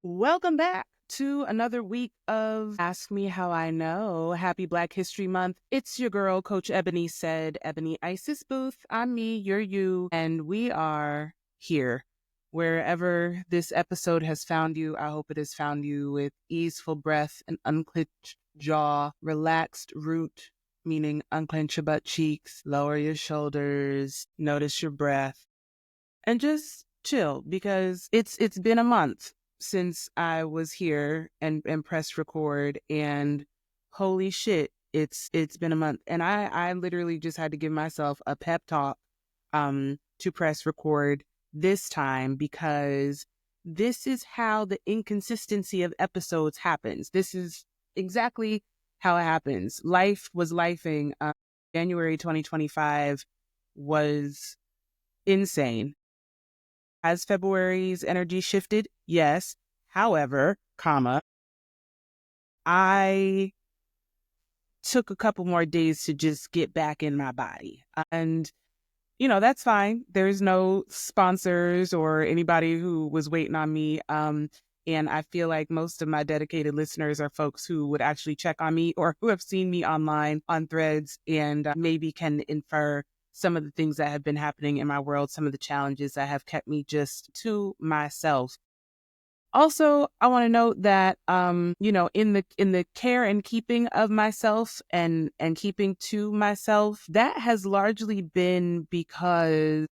Welcome back to another week of Ask Me How I Know. Happy Black History Month. It's your girl, Coach Ebony said, Ebony Isis Booth. I'm me, you're you, and we are here. Wherever this episode has found you, I hope it has found you with easeful breath, an unclenched jaw, relaxed root, meaning unclench your butt cheeks, lower your shoulders, notice your breath, and just chill because it's been a month since I was here and pressed record, and holy shit, it's been a month. And I literally just had to give myself a pep talk to press record this time because this is how the inconsistency of episodes happens. This is exactly how it happens. Life was lifing. January 2025 was insane. Has February's energy shifted? Yes. However, I took a couple more days to just get back in my body. And, that's fine. There's no sponsors or anybody who was waiting on me. And I feel like most of my dedicated listeners are folks who would actually check on me or who have seen me online on Threads and maybe can infer some of the things that have been happening in my world, some of the challenges that have kept me just to myself. Also, I want to note that, in the care and keeping of myself and keeping to myself, that has largely been because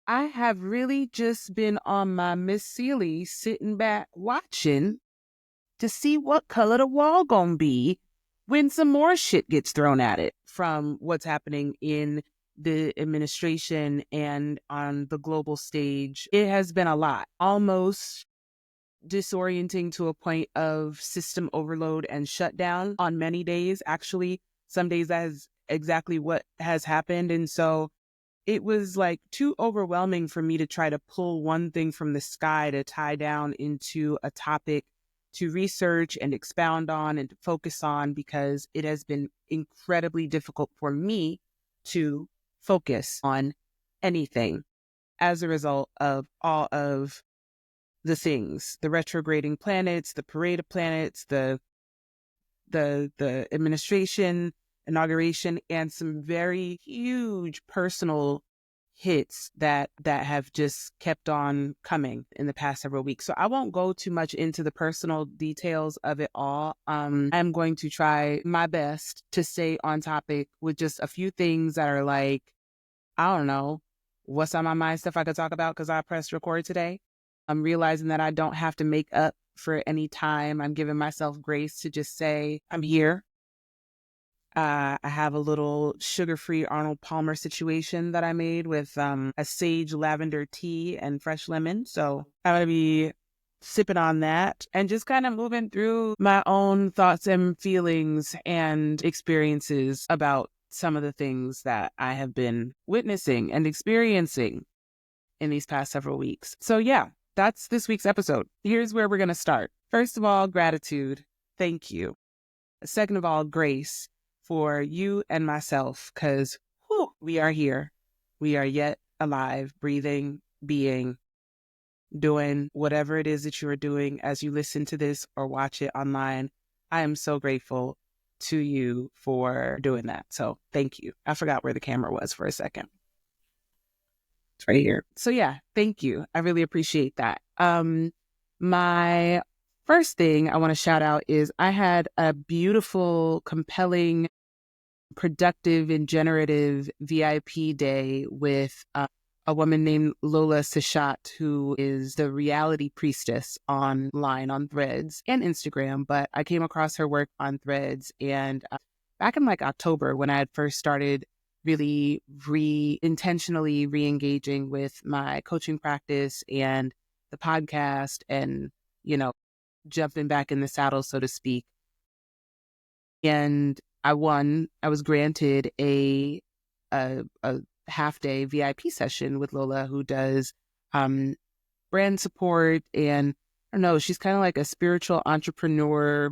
I have really just been on my Miss Seeley sitting back watching to see what color the wall gonna be when some more shit gets thrown at it from what's happening in the administration and on the global stage. It has been a lot, almost disorienting to a point of system overload and shutdown on many days. Actually, some days that is exactly what has happened. And so it was like too overwhelming for me to try to pull one thing from the sky to tie down into a topic to research and expound on and to focus on, because it has been incredibly difficult for me to focus on anything as a result of all of the things, the retrograding planets, the parade of planets, the administration, inauguration, and some very huge personal hits that have just kept on coming in the past several weeks. So I won't go too much into the personal details of it all. I'm going to try my best to stay on topic with just a few things that are like, I don't know, what's on my mind, stuff I could talk about because I pressed record today. I'm realizing that I don't have to make up for any time. I'm giving myself grace to just say, I'm here. I have a little sugar-free Arnold Palmer situation that I made with a sage lavender tea and fresh lemon. So I'm going to be sipping on that and just kind of moving through my own thoughts and feelings and experiences about some of the things that I have been witnessing and experiencing in these past several weeks. So yeah, that's this week's episode. Here's where we're going to start. First of all, gratitude. Thank you. Second of all, grace for you and myself, because we are here. We are yet alive, breathing, being, doing whatever it is that you are doing as you listen to this or watch it online. I am so grateful to you for doing that. So thank you. I forgot where the camera was for a second. It's right here. So yeah, thank you. I really appreciate that. My first thing I want to shout out is I had a beautiful, compelling, productive, and generative VIP day with a woman named Lola Sachat, who is the reality priestess online on Threads and Instagram. But I came across her work on Threads, and back in like October, when I had first started really intentionally re-engaging with my coaching practice and the podcast and, jumping back in the saddle, so to speak. And I was granted a half day VIP session with Lola, who does brand support. And I don't know, she's kind of like a spiritual entrepreneur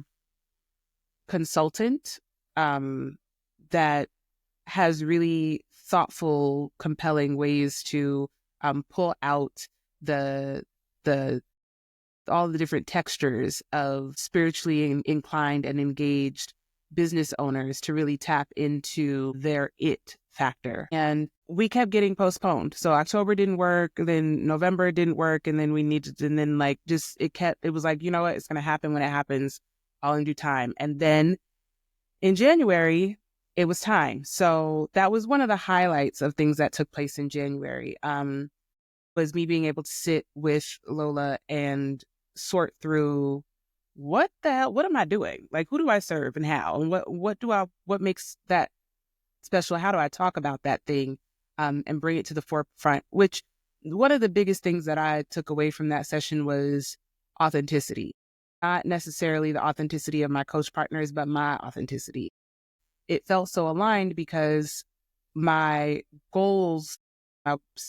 consultant that has really thoughtful, compelling ways to pull out the all the different textures of spiritually inclined and engaged business owners to really tap into their it factor. And we kept getting postponed. So October didn't work, then November didn't work, and then it was like, you know what, it's going to happen when it happens, all in due time. And then in January, it was time. So that was one of the highlights of things that took place in January, was me being able to sit with Lola and sort through what am I doing? Like, who do I serve and how? And what makes that special? How do I talk about that thing and bring it to the forefront? Which one of the biggest things that I took away from that session was authenticity. Not necessarily the authenticity of my coach partners, but my authenticity. It felt so aligned because my goals,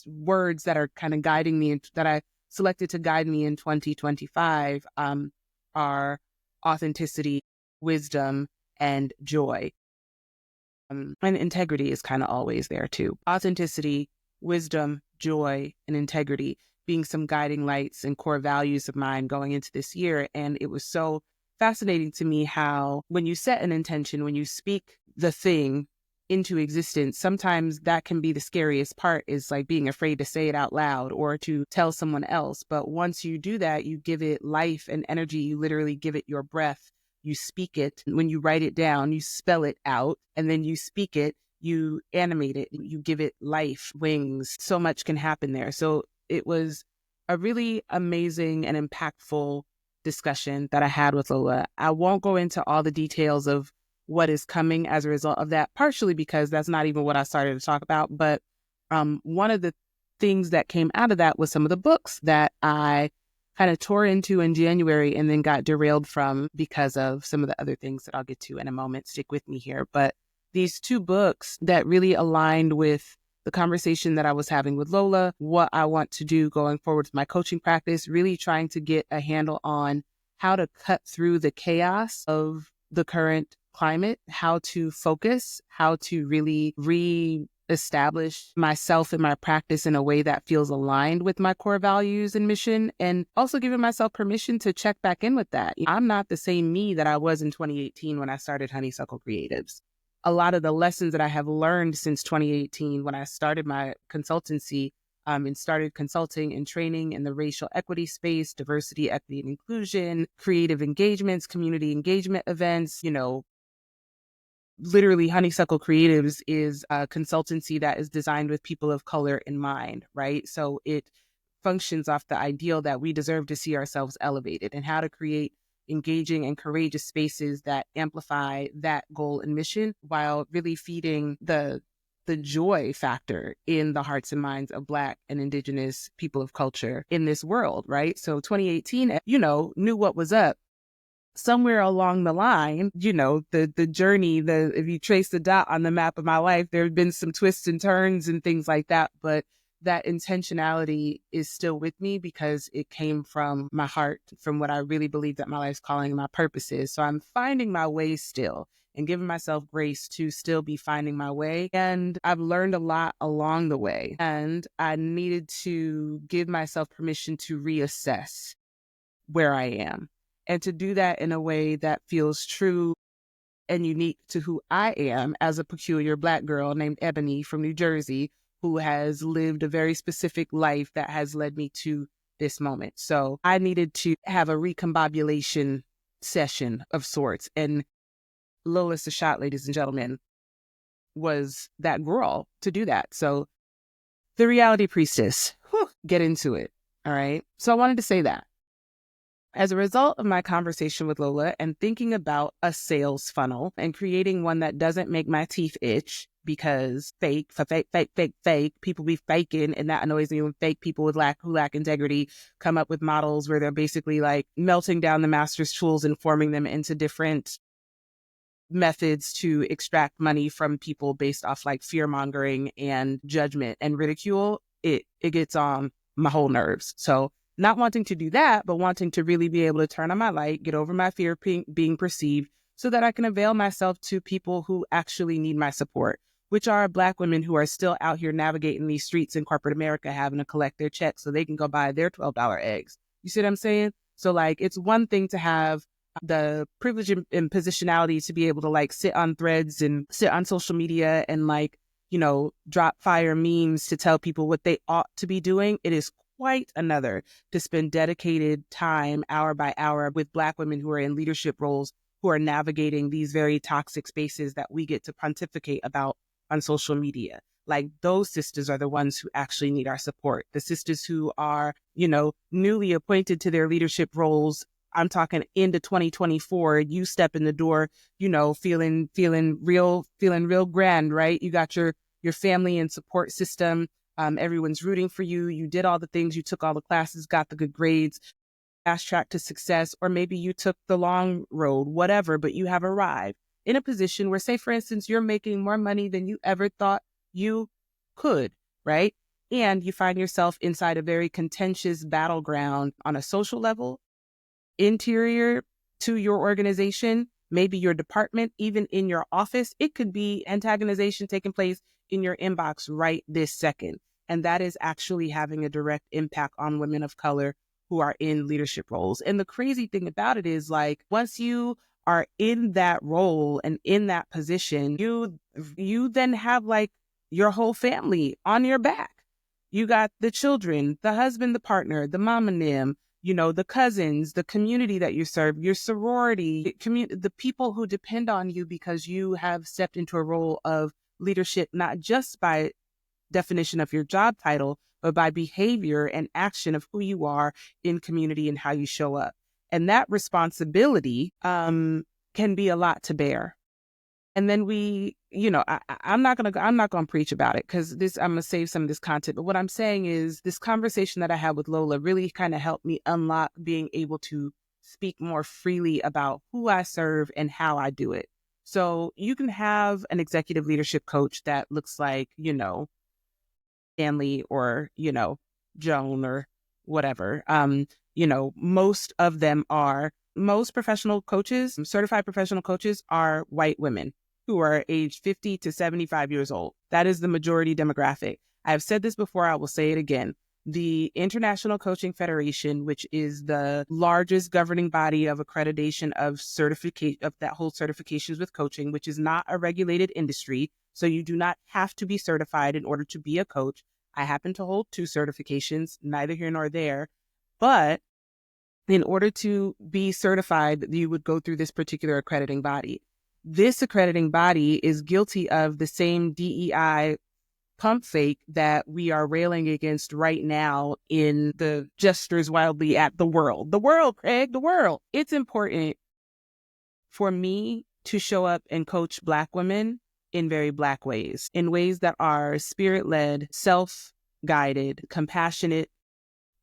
words that are kind of guiding me, that I selected to guide me in 2025, are authenticity, wisdom, and joy. And integrity is kind of always there too. Authenticity, wisdom, joy, and integrity being some guiding lights and core values of mine going into this year. And it was so fascinating to me how when you set an intention, when you speak the thing into existence, sometimes that can be the scariest part, is like being afraid to say it out loud or to tell someone else. But once you do that, you give it life and energy. You literally give it your breath. You speak it. When you write it down, you spell it out, and then you speak it, you animate it, you give it life, wings. So much can happen there. So it was a really amazing and impactful discussion that I had with Lola. I won't go into all the details of what is coming as a result of that, partially because that's not even what I started to talk about. But one of the things that came out of that was some of the books that I kind of tore into in January and then got derailed from because of some of the other things that I'll get to in a moment. Stick with me here. But these two books that really aligned with the conversation that I was having with Lola, what I want to do going forward with my coaching practice, really trying to get a handle on how to cut through the chaos of the current climate, how to focus, how to really reestablish myself and my practice in a way that feels aligned with my core values and mission, and also giving myself permission to check back in with that. I'm not the same me that I was in 2018 when I started Honeysuckle Creatives. A lot of the lessons that I have learned since 2018 when I started my consultancy and started consulting and training in the racial equity space, diversity, equity, and inclusion, creative engagements, community engagement events, literally Honeysuckle Creatives is a consultancy that is designed with people of color in mind, right? So it functions off the ideal that we deserve to see ourselves elevated, and how to create engaging and courageous spaces that amplify that goal and mission while really feeding the joy factor in the hearts and minds of Black and Indigenous people of culture in this world, right? So 2018, knew what was up. Somewhere along the line, the journey, if you trace the dot on the map of my life, there have been some twists and turns and things like that. But that intentionality is still with me because it came from my heart, from what I really believe that my life's calling and my purpose is. So I'm finding my way still and giving myself grace to still be finding my way. And I've learned a lot along the way. And I needed to give myself permission to reassess where I am, and to do that in a way that feels true and unique to who I am as a peculiar Black girl named Ebony from New Jersey, who has lived a very specific life that has led me to this moment. So I needed to have a recombobulation session of sorts. And Lola Sachat, ladies and gentlemen, was that girl to do that. So the reality priestess, get into it. All right. So I wanted to say that. As a result of my conversation with Lola and thinking about a sales funnel and creating one that doesn't make my teeth itch, because fake, people be faking, and that annoys me when fake people who lack integrity come up with models where they're basically like melting down the master's tools and forming them into different methods to extract money from people based off like fear mongering and judgment and ridicule. It gets on my whole nerves. So not wanting to do that, but wanting to really be able to turn on my light, get over my fear of being perceived, so that I can avail myself to people who actually need my support, which are Black women who are still out here navigating these streets in corporate America, having to collect their checks so they can go buy their $12 eggs. You see what I'm saying? So like, it's one thing to have the privilege and positionality to be able to like sit on threads and sit on social media and like, drop fire memes to tell people what they ought to be doing. It is quite another to spend dedicated time hour by hour with Black women who are in leadership roles, who are navigating these very toxic spaces that we get to pontificate about on social media. Like, those sisters are the ones who actually need our support. The sisters who are, newly appointed to their leadership roles. I'm talking into 2024, you step in the door, feeling real grand, right? You got your family and support system. Everyone's rooting for you. You did all the things, you took all the classes, got the good grades, fast track to success, or maybe you took the long road, whatever, but you have arrived in a position where, say, for instance, you're making more money than you ever thought you could, right? And you find yourself inside a very contentious battleground on a social level, interior to your organization, maybe your department, even in your office. It could be antagonization taking place in your inbox right this second. And that is actually having a direct impact on women of color who are in leadership roles. And the crazy thing about it is, like, once you are in that role and in that position, you then have like your whole family on your back. You got the children, the husband, the partner, the mom and them, the cousins, the community that you serve, your sorority, the people who depend on you because you have stepped into a role of leadership, not just by definition of your job title, but by behavior and action of who you are in community and how you show up. And that responsibility can be a lot to bear. And then I'm not gonna preach about it, because I'm gonna save some of this content. But what I'm saying is, this conversation that I had with Lola really kind of helped me unlock being able to speak more freely about who I serve and how I do it. So you can have an executive leadership coach that looks like, Stanley or, Joan or whatever. Most professional coaches, certified professional coaches, are white women who are aged 50 to 75 years old. That is the majority demographic. I have said this before, I will say it again. The International Coaching Federation, which is the largest governing body of accreditation of certificate of that holds certifications with coaching, which is not a regulated industry. So you do not have to be certified in order to be a coach. I happen to hold 2 certifications, neither here nor there. But in order to be certified, you would go through this particular accrediting body. This accrediting body is guilty of the same DEI pump fake that we are railing against right now in the gestures wildly at the world. The world, Craig, the world. It's important for me to show up and coach Black women in very Black ways, in ways that are spirit-led, self-guided, compassionate,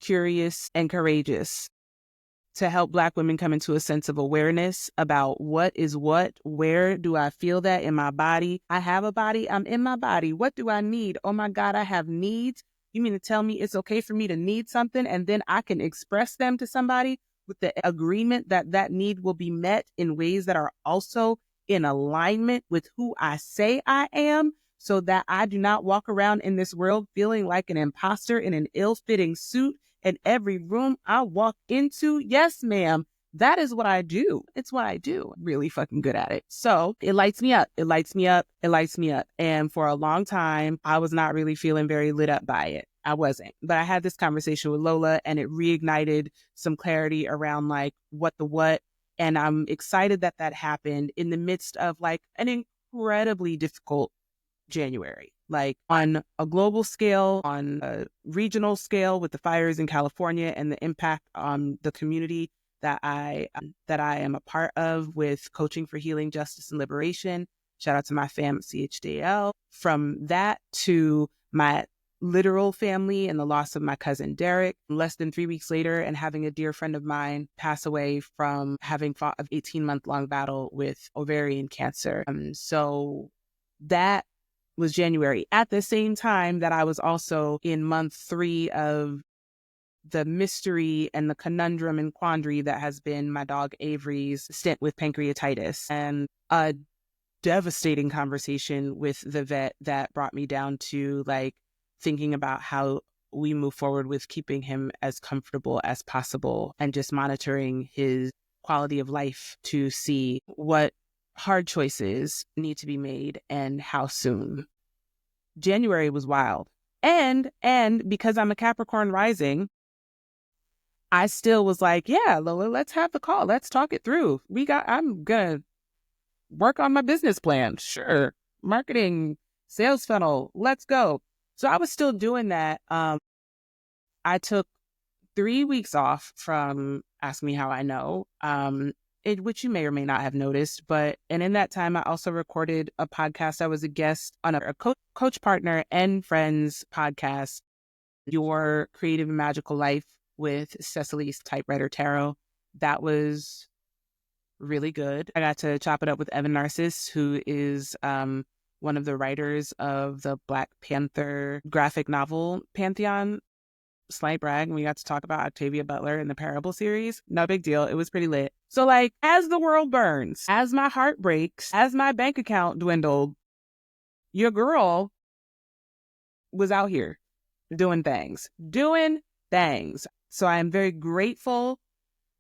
curious, and courageous, to help Black women come into a sense of awareness about what is what, where do I feel that in my body? I have a body, I'm in my body. What do I need? Oh my God, I have needs. You mean to tell me it's okay for me to need something and then I can express them to somebody with the agreement that that need will be met in ways that are also in alignment with who I say I am, so that I do not walk around in this world feeling like an imposter in an ill-fitting suit in every room I walk into? Yes, ma'am. That is what I do. It's what I do. I'm really fucking good at it. So it lights me up. It lights me up. It lights me up. And for a long time, I was not really feeling very lit up by it. I wasn't. But I had this conversation with Lola and it reignited some clarity around like what. And I'm excited that that happened in the midst of like an incredibly difficult January, like on a global scale, on a regional scale with the fires in California and the impact on the community that I am a part of with Coaching for Healing, Justice, and Liberation. Shout out to my fam at CHDL. From that to my literal family and the loss of my cousin Derek, less than 3 weeks later, and having a dear friend of mine pass away from having fought an 18-month-long battle with ovarian cancer. So that was January. At the same time that I was also in month 3 of the mystery and the conundrum and quandary that has been my dog Avery's stint with pancreatitis, and a devastating conversation with the vet that brought me down to like thinking about how we move forward with keeping him as comfortable as possible and just monitoring his quality of life to see what hard choices need to be made and how soon. January was wild. And because I'm a Capricorn rising, I still was like, yeah, Lola, let's have the call. Let's talk it through. I'm going to work on my business plan. Sure. Marketing, sales funnel. Let's go. So I was still doing that. I took 3 weeks off from Ask Me How I Know, which you may or may not have noticed. And in that time, I also recorded a podcast. I was a guest on a coach partner and friends podcast, Your Creative and Magical Life with Cecily's Typewriter Tarot. That was really good. I got to chop it up with Evan Narciss, who is one of the writers of the Black Panther graphic novel Pantheon. Slight brag, and we got to talk about Octavia Butler in the Parable series. No big deal. It was pretty lit. So like, as the world burns, as my heart breaks, as my bank account dwindled, your girl was out here doing things. So I am very grateful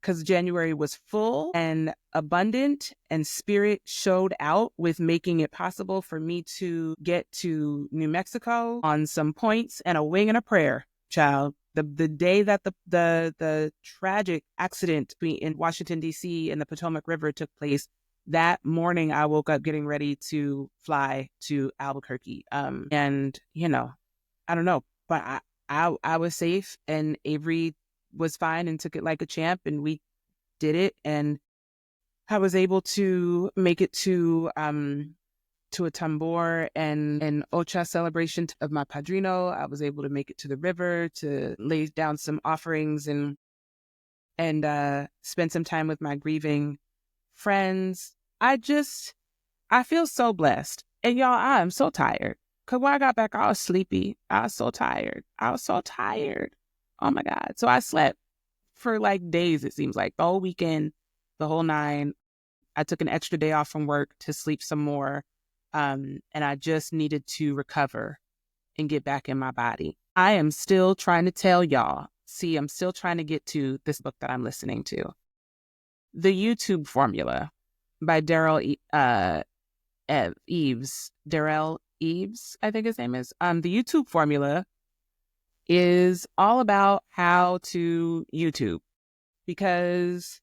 because January was full and abundant, and spirit showed out with making it possible for me to get to New Mexico on some points and a wing and a prayer, child. The day that the tragic accident in Washington, D.C. and the Potomac River took place, that morning I woke up getting ready to fly to Albuquerque. And, you know, I don't know, but I was safe, and Avery was fine and took it like a champ, and we did it. And I was able to make it to a tambor and an Ocha celebration of my padrino. I was able to make it to the river to lay down some offerings and spend some time with my grieving friends. I feel so blessed. And y'all, I'm so tired. Because when I got back, I was sleepy. I was so tired. Oh my God. So I slept for like days, it seems like. The whole weekend, the whole 9. I took an extra day off from work to sleep some more. And I just needed to recover and get back in my body. I am still trying to tell y'all. See, I'm still trying to get to this book that I'm listening to. The YouTube Formula by Darrell Eves. Darrell Eves, I think his name is. The YouTube Formula is all about how to YouTube, because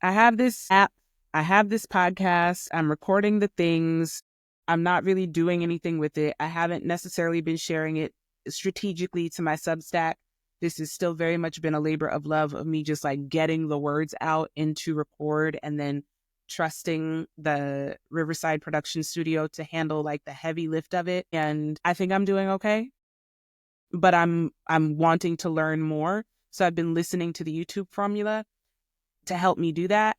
I have this app, I have this podcast, I'm recording the things, I'm not really doing anything with it. I haven't necessarily been sharing it strategically to my Substack. This has still very much been a labor of love of me just like getting the words out into record and then trusting the Riverside production studio to handle like the heavy lift of it. And I think I'm doing okay, but I'm wanting to learn more. So I've been listening to the YouTube Formula to help me do that.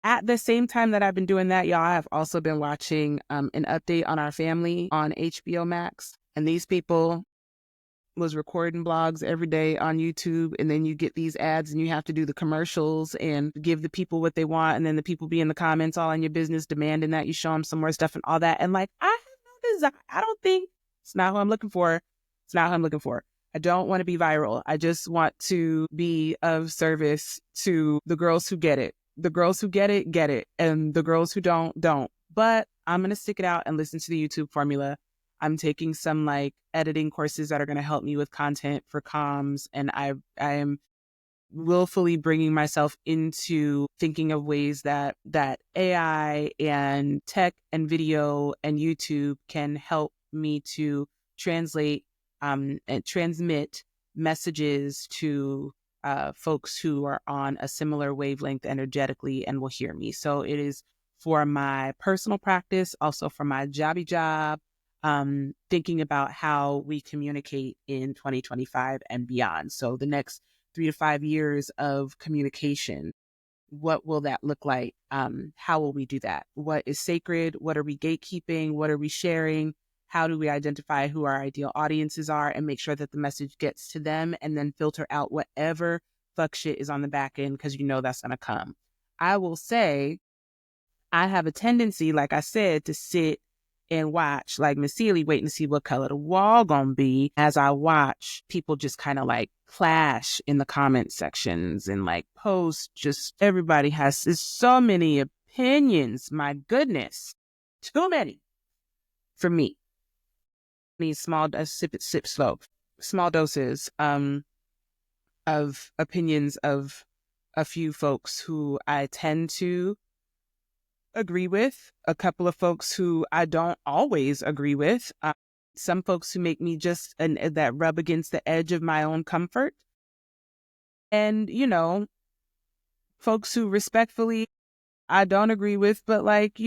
At the same time that I've been doing that, y'all, I've also been watching an update on Our Family on HBO Max. And these people was recording blogs every day on YouTube, and then you get these ads and you have to do the commercials and give the people what they want, and then the people be in the comments all in your business demanding that you show them some more stuff and all that. And like, I have no desire. I don't think it's not who I'm looking for. I don't want to be viral. I just want to be of service to the girls who get it. The girls who get it. And the girls who don't. But I'm going to stick it out and listen to the YouTube Formula. I'm taking some like editing courses that are going to help me with content for comms. And I am willfully bringing myself into thinking of ways that AI and tech and video and YouTube can help me to translate and transmit messages to folks who are on a similar wavelength energetically and will hear me. So it is for my personal practice, also for my jobby job, thinking about how we communicate in 2025 and beyond. So the next 3 to 5 years of communication, what will that look like? How will we do that? What is sacred? What are we gatekeeping? What are we sharing? How do we identify who our ideal audiences are and make sure that the message gets to them, and then filter out whatever fuck shit is on the back end, because you know that's going to come. I will say I have a tendency, like I said, to sit and watch, like Miss Seeley, waiting to see what color the wall gonna be as I watch people just kind of like clash in the comment sections and like post. Just everybody has so many opinions. My goodness, too many for me. Need small sip slow, small doses of opinions of a few folks who I tend to agree with, a couple of folks who I don't always agree with, some folks who make me just that rub against the edge of my own comfort, and folks who respectfully I don't agree with, but like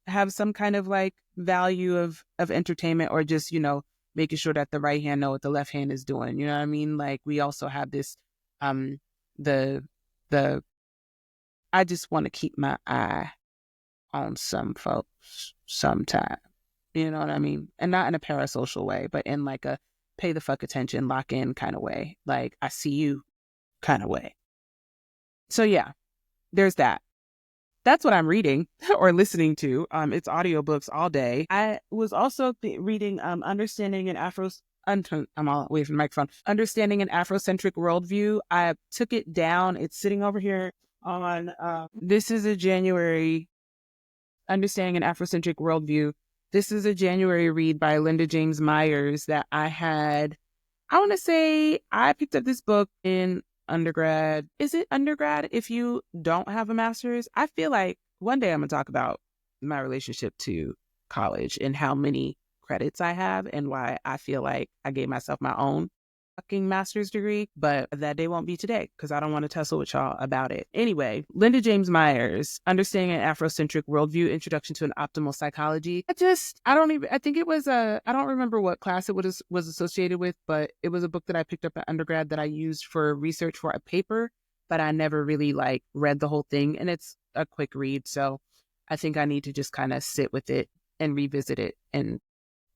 have some kind of like value of entertainment, or just making sure that the right hand know what the left hand is doing. You know what I mean? Like we also have this the the I just want to keep my eye on some folks sometime. You know what I mean? And not in a parasocial way, but in like a pay the fuck attention, lock in kind of way. Like I see you kind of way. So yeah, there's that. That's what I'm reading or listening to. It's audiobooks all day. I was also reading Understanding an Afro... I'm all away from the microphone. Understanding an Afrocentric Worldview. I took it down. It's sitting over here on... this is a January... Understanding an Afrocentric Worldview. This is a January read by Linda James Myers that I had... I want to say I picked up this book in undergrad. Is it undergrad if you don't have a master's? I feel like one day I'm going to talk about my relationship to college and how many credits I have and why I feel like I gave myself my own fucking master's degree, but that day won't be today because I don't want to tussle with y'all about it. Anyway, Linda James Myers, Understanding an Afrocentric Worldview, Introduction to an Optimal Psychology. I think it was I don't remember what class it was associated with, but it was a book that I picked up at undergrad that I used for research for a paper, but I never really like read the whole thing, and it's a quick read. So I think I need to just kind of sit with it and revisit it and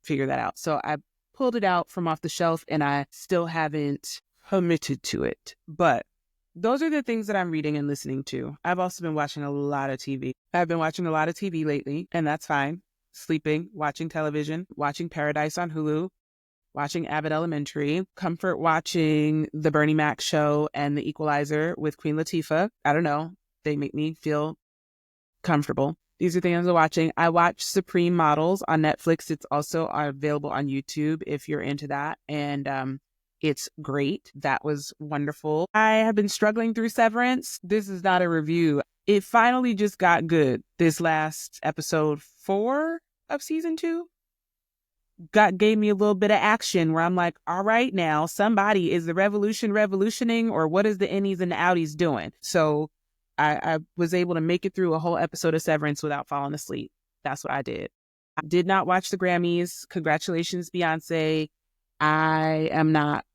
figure that out. So I pulled it out from off the shelf and I still haven't committed to it. But those are the things that I'm reading and listening to. I've also been watching a lot of TV. I've been watching a lot of TV lately, and that's fine. Sleeping, watching television, watching Paradise on Hulu, watching Abbott Elementary, comfort watching The Bernie Mac Show and The Equalizer with Queen Latifah. I don't know. They make me feel comfortable. These are things I'm watching. I watch Supreme Models on Netflix. It's also available on YouTube if you're into that. And it's great. That was wonderful. I have been struggling through Severance. This is not a review. It finally just got good. This last episode 4 of season 2 gave me a little bit of action where I'm like, all right, now somebody, is the revolution revolutioning, or what is the innies and the outies doing? So I was able to make it through a whole episode of Severance without falling asleep. That's what I did. I did not watch the Grammys. Congratulations, Beyonce. I am not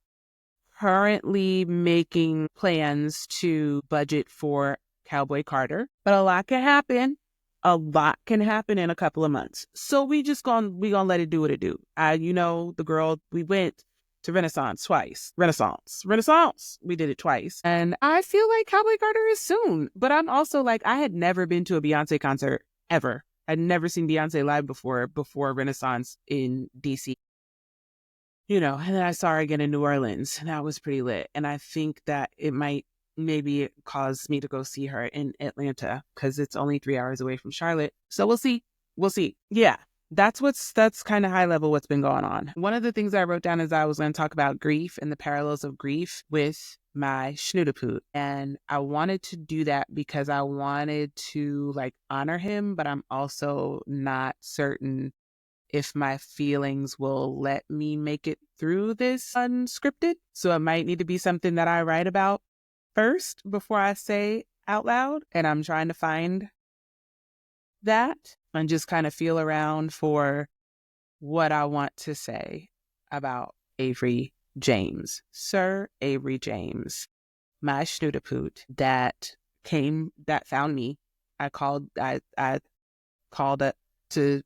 currently making plans to budget for Cowboy Carter, but a lot can happen. A lot can happen in a couple of months. So we gonna let it do what it do. The girl, we went to Renaissance twice. Renaissance. We did it twice. And I feel like Cowboy Carter is soon. But I'm also like, I had never been to a Beyonce concert ever. I'd never seen Beyonce live before Renaissance in DC. And then I saw her again in New Orleans. And that was pretty lit. And I think that it might maybe cause me to go see her in Atlanta because it's only 3 hours away from Charlotte. So we'll see. Yeah. That's kind of high level what's been going on. One of the things I wrote down is I was going to talk about grief and the parallels of grief with my schnoodapoo. And I wanted to do that because I wanted to honor him, but I'm also not certain if my feelings will let me make it through this unscripted. So it might need to be something that I write about first before I say out loud. And I'm trying to find that and just kind of feel around for what I want to say about Avery James. Sir Avery James, my schnoodapoo that found me. I called up to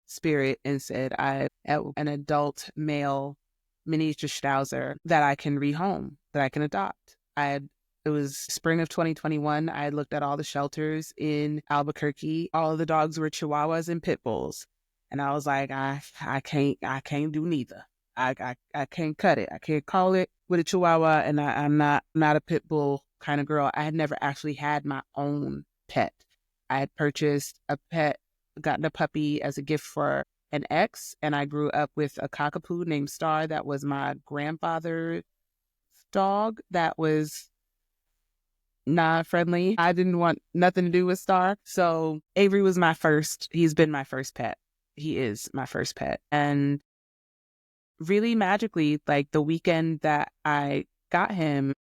Spirit and said I an adult male miniature schnauzer that I can rehome, that I can adopt. It was spring of 2021. I had looked at all the shelters in Albuquerque. All of the dogs were Chihuahuas and Pit Bulls. And I was like, I can't do neither. I can't cut it. I can't call it with a Chihuahua, and I'm not a pit bull kind of girl. I had never actually had my own pet. I had purchased a pet, gotten a puppy as a gift for an ex, and I grew up with a cockapoo named Star that was my grandfather's dog that was not friendly. I didn't want nothing to do with Star. So Avery was he's been my first pet. He is my first pet. And really magically, like the weekend that I got him,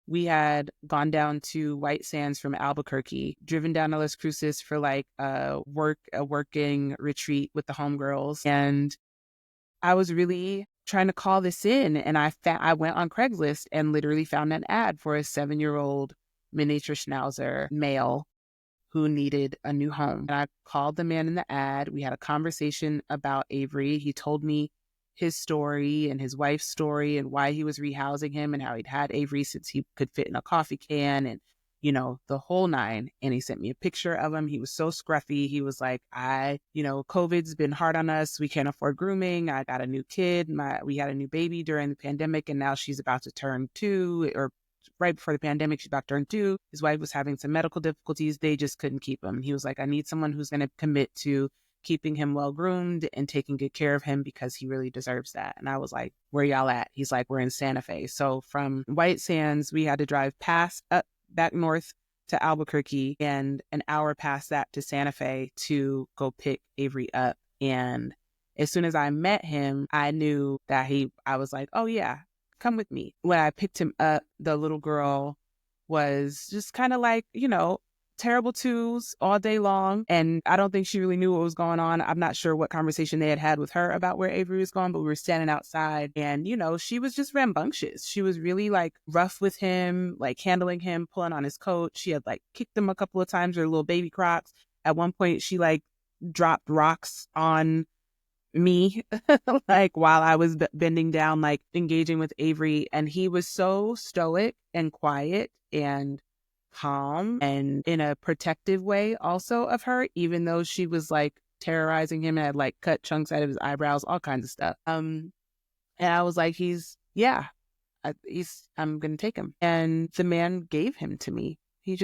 we had gone down to White Sands from Albuquerque, driven down to Las Cruces for like a working retreat with the homegirls. And I was really trying to call this in, and I went on Craigslist and literally found an ad for a 7-year-old miniature schnauzer male who needed a new home. And I called the man in the ad. We had a conversation about Avery. He told me his story and his wife's story and why he was rehousing him and how he'd had Avery since he could fit in a coffee can and, the whole nine. And he sent me a picture of him. He was so scruffy. He was like, COVID's been hard on us. We can't afford grooming. I got a new kid. We had a new baby during the pandemic, and now she's about to turn 2, or right before the pandemic, she's about to turn 2. His wife was having some medical difficulties. They just couldn't keep him. He was like, I need someone who's going to commit to keeping him well groomed and taking good care of him because he really deserves that. And I was like, where y'all at? He's like, we're in Santa Fe. So from White Sands, we had to drive back north to Albuquerque and an hour past that to Santa Fe to go pick Avery up. And as soon as I met him, I knew that I was like, oh yeah, come with me. When I picked him up, the little girl was just kind of like, terrible twos all day long. And I don't think she really knew what was going on. I'm not sure what conversation they had with her about where Avery was going, but we were standing outside and, she was just rambunctious. She was really like rough with him, like handling him, pulling on his coat. She had like kicked him a couple of times, her little baby Crocs. At one point, she like dropped rocks on me like while I was bending down, like engaging with Avery. And he was so stoic and quiet and calm and in a protective way also of her, even though she was like terrorizing him and had like cut chunks out of his eyebrows, all kinds of stuff. And I was like, I'm gonna take him. And the man gave him to me. He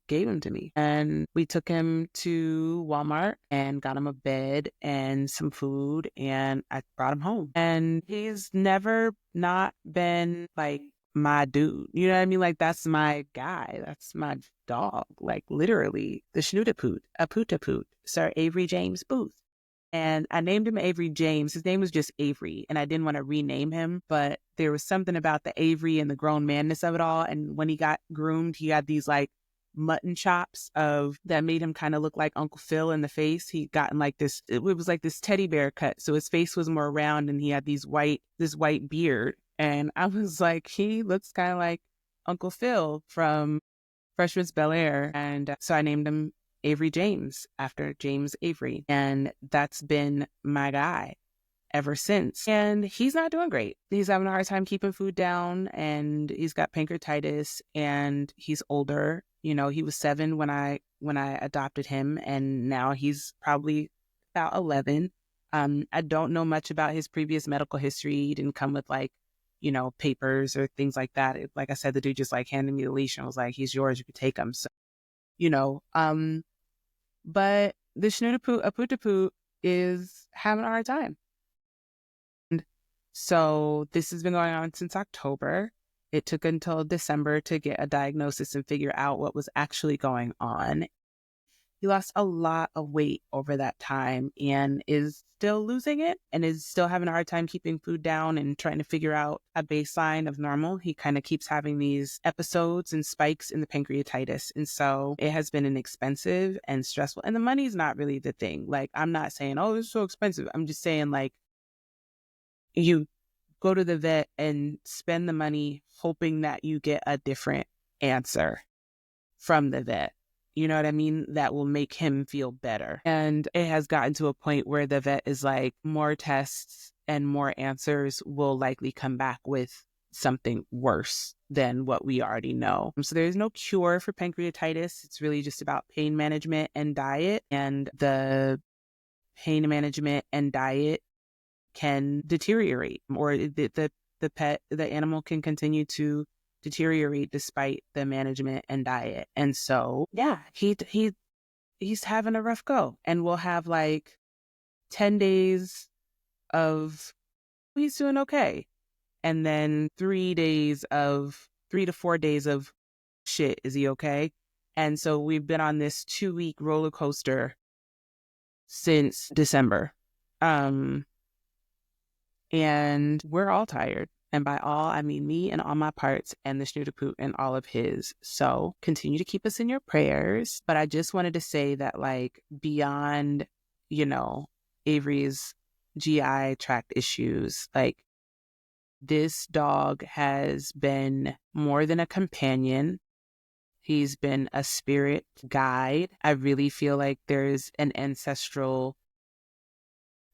gave him to me. And we took him to Walmart and got him a bed and some food, and I brought him home. And he's never not been like my dude. You know what I mean? Like, that's my guy. That's my dog. Like, literally, the schnoodaput, a poot, Sir Avery James Booth. And I named him Avery James. His name was just Avery, and I didn't want to rename him, but there was something about the Avery and the grown manness of it all. And when he got groomed, he had these like mutton chops that made him kind of look like Uncle Phil in the face. He'd gotten like this, it was like this teddy bear cut. So his face was more round and he had this white beard. And I was like, he looks kind of like Uncle Phil from Fresh Prince of Bel-Air. And so I named him Avery James after James Avery. And that's been my guy ever since. And he's not doing great. He's having a hard time keeping food down, and he's got pancreatitis, and he's older. He was 7 when I adopted him, and now he's probably about 11. I don't know much about his previous medical history. He didn't come with like, papers or things like that. Like I said, the dude just like handed me the leash and was like, he's yours, you can take him. So, but the Schnoodapoo is having a hard time. And so this has been going on since October. It took until December to get a diagnosis and figure out what was actually going on. He lost a lot of weight over that time and is still losing it and is still having a hard time keeping food down and trying to figure out a baseline of normal. He kind of keeps having these episodes and spikes in the pancreatitis. And so it has been expensive and stressful. And the money's not really the thing. Like, I'm not saying, oh, it's so expensive. I'm just saying, like, you go to the vet and spend the money hoping that you get a different answer from the vet. You know what I mean? That will make him feel better. And it has gotten to a point where the vet is like, more tests and more answers will likely come back with something worse than what we already know. So there's no cure for pancreatitis. It's really just about pain management and diet. And the pain management and diet can deteriorate, or the animal can continue to deteriorate despite the management and diet. And so, yeah, he's having a rough go, and we'll have like 10 days of he's doing okay. And then 3 to 4 days of shit. Is he okay? And so we've been on this 2-week roller coaster since December. And we're all tired. And by all, I mean me and all my parts, and the Schnooderpoot and all of his. So continue to keep us in your prayers. But I just wanted to say that, like, beyond, Avery's GI tract issues, like, this dog has been more than a companion. He's been a spirit guide. I really feel like there's an ancestral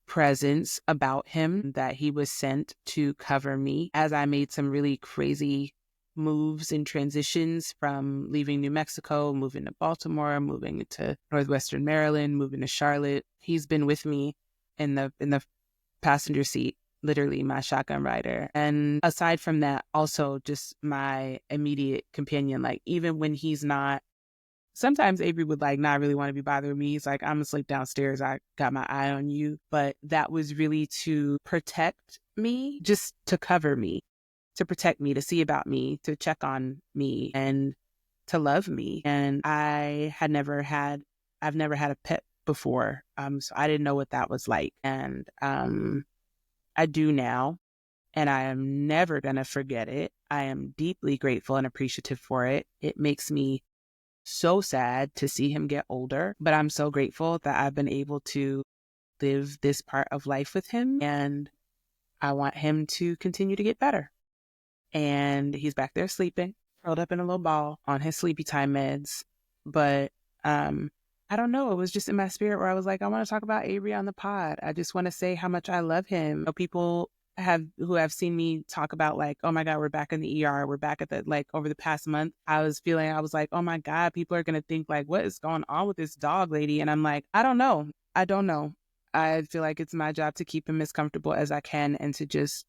presence about him, that he was sent to cover me as I made some really crazy moves and transitions, from leaving New Mexico, moving to Baltimore, moving to Northwestern Maryland, moving to Charlotte. He's been with me in the passenger seat, literally my shotgun rider. And aside from that, also just my immediate companion. Like, even when he's not, sometimes Avery would like not really want to be bothering me. He's like, I'm gonna sleep downstairs. I got my eye on you. But that was really to protect me, just to cover me, to protect me, to see about me, to check on me, and to love me. And I've never had a pet before. So I didn't know what that was like. And I do now. And I am never gonna forget it. I am deeply grateful and appreciative for it. It makes me so sad to see him get older, but I'm so grateful that I've been able to live this part of life with him, and I want him to continue to get better. And he's back there sleeping, curled up in a little ball on his sleepy time meds. But I don't know, it was just in my spirit where I was like, I want to talk about Avery on the pod. I just want to say how much I love him. People who have seen me talk about, like, oh my God, we're back in the ER. We're back at the, like, over the past month, I was like, oh my God, people are going to think, like, what is going on with this dog lady? And I'm like, I don't know. I feel like it's my job to keep him as comfortable as I can, and to just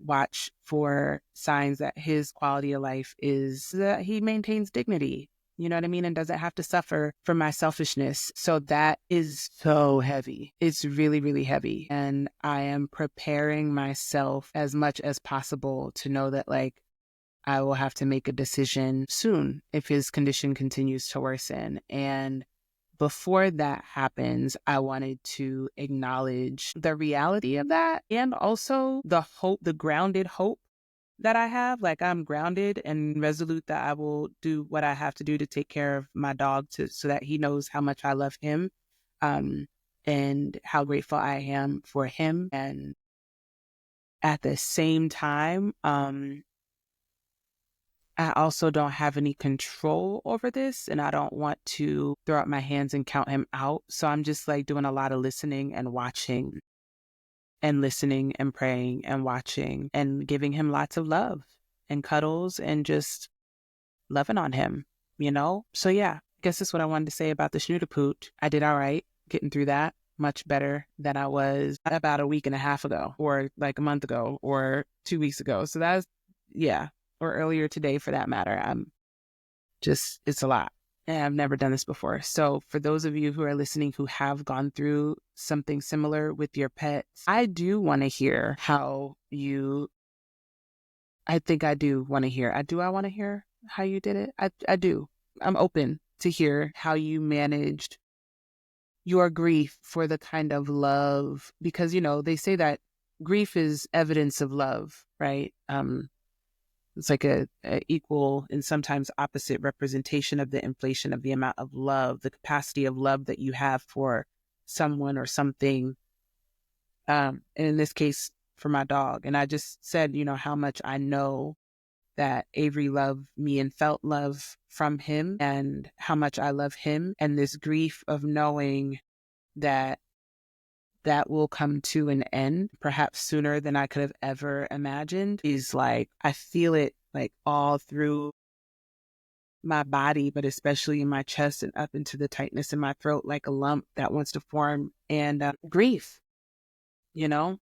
watch for signs that his quality of life is that he maintains dignity. You know what I mean? And doesn't have to suffer from my selfishness. So that is so heavy. It's really, really heavy. And I am preparing myself as much as possible to know that, like, I will have to make a decision soon if his condition continues to worsen. And before that happens, I wanted to acknowledge the reality of that, and also the hope, the grounded hope that I have. Like, I'm grounded and resolute that I will do what I have to do to take care of my dog, so that he knows how much I love him, and how grateful I am for him. And at the same time, I also don't have any control over this, and I don't want to throw up my hands and count him out. So I'm just like doing a lot of listening and watching, and listening and praying and watching, and giving him lots of love and cuddles, and just loving on him, So yeah, I guess that's what I wanted to say about the Schnooderpoot. I did all right getting through that, much better than I was about a week and a half ago, or like a month ago, or 2 weeks ago. So that's, yeah, or earlier today for that matter. It's a lot. And I've never done this before. So for those of you who are listening who have gone through something similar with your pets, I do want to hear how you, I think I do want to hear, I want to hear how you did it. I do. I'm open to hear how you managed your grief for the kind of love, because, they say that grief is evidence of love, right? It's like a equal and sometimes opposite representation of the inflation of the amount of love, the capacity of love that you have for someone or something. And in this case, for my dog. And I just said, how much I know that Avery loved me and felt love from him, and how much I love him. And this grief of knowing that will come to an end, perhaps sooner than I could have ever imagined, is like, I feel it like all through my body, but especially in my chest and up into the tightness in my throat, like a lump that wants to form, and grief, you know?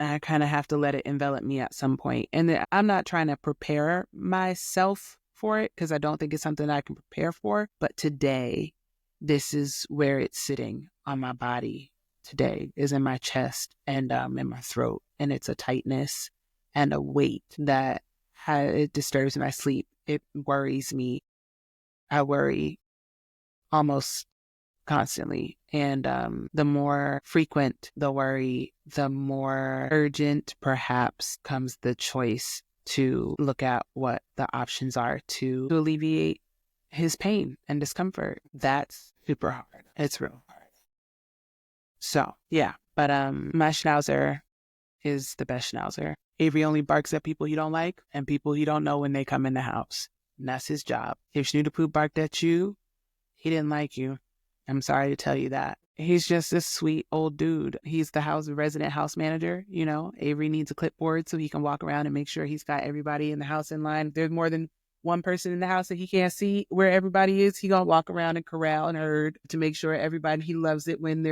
I kind of have to let it envelop me at some point. And I'm not trying to prepare myself for it because I don't think it's something I can prepare for. But today, this is where it's sitting on my body. Today is in my chest and in my throat. And it's a tightness and a weight that it disturbs my sleep. It worries me. I worry almost constantly. And the more frequent the worry, the more urgent perhaps comes the choice to look at what the options are to alleviate his pain and discomfort. That's super hard. It's real hard. So yeah, but my schnauzer is the best schnauzer. Avery only barks at people he don't like and people he don't know when they come in the house. And that's his job. If Schnoodapoo barked at you, he didn't like you. I'm sorry to tell you that. He's just this sweet old dude. He's the resident house manager. You know, Avery needs a clipboard so he can walk around and make sure he's got everybody in the house in line. If there's more than one person in the house that he can't see where everybody is, he gonna walk around and corral and herd to make sure everybody. He loves it when